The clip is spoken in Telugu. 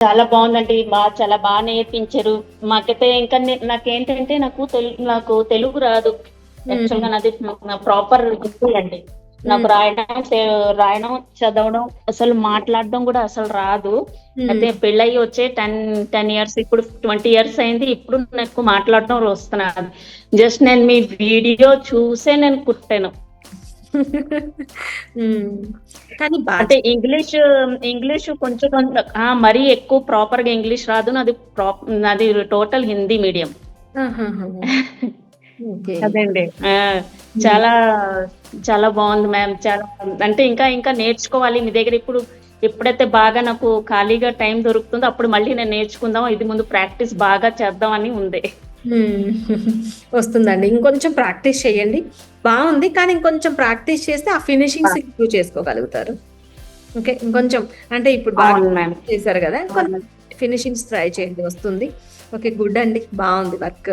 చాలా బాగుందండి. చాలా బాగా నేర్పించారు. మాకైతే ఇంకా నాకేంటంటే నాకు తెలుగు రాదు. యాక్చువల్ హ్మ్. గా నాది ప్రాపర్ హిందీ అండి. నాకు హ్మ్. రాయడం, చదవడం, అసలు మాట్లాడడం కూడా అసలు రాదు. హ్మ్. అయితే పెళ్ళయి వచ్చే 10 ఇయర్స్, ఇప్పుడు 20 ఇయర్స్ అయింది. ఇప్పుడు నాకు మాట్లాడడం వస్తున్నది. జస్ట్ నేను మీ వీడియో చూసే నేను కుట్టాను. హ్మ్. కానీ బా అంటే ఇంగ్లీష్ కొంచెం కొంచెం మరీ ఎక్కువ ప్రాపర్ గా ఇంగ్లీష్ రాదు. నాది టోటల్ హిందీ మీడియం. ఆహాహా! ఓకే. అదండి. హ్మ్. చాలా చాలా బాగుంది మ్యామ్. చాలా అంటే ఇంకా ఇంకా నేర్చుకోవాలి మీ దగ్గర. ఎప్పుడైతే బాగా నాకు ఖాళీగా టైం దొరుకుతుందో అప్పుడు మళ్ళీ నేను నేర్చుకుందాం. ఇది ముందు ప్రాక్టీస్ బాగా చేద్దాం అని ఉంది. హ్మ్. వస్తుందండి. ఇంకొంచెం ప్రాక్టీస్ చేయండి. బావుంది. కానీ ఇంకొంచెం ప్రాక్టీస్ చేస్తే ఆ ఆ! ఫినిషింగ్స్ ఇంప్రూవ్ చేసుకోగలుగుతారు. ఓకే. ఇంకొంచెం అంటే ఇప్పుడు బాగా అవును మ్యామ్. చేశారు గదా! అవును. ఫినిషింగ్స్ ట్రై చేయండి వస్తుంది. ఓకే. గుడ్ అండి. బావుంది వర్క్.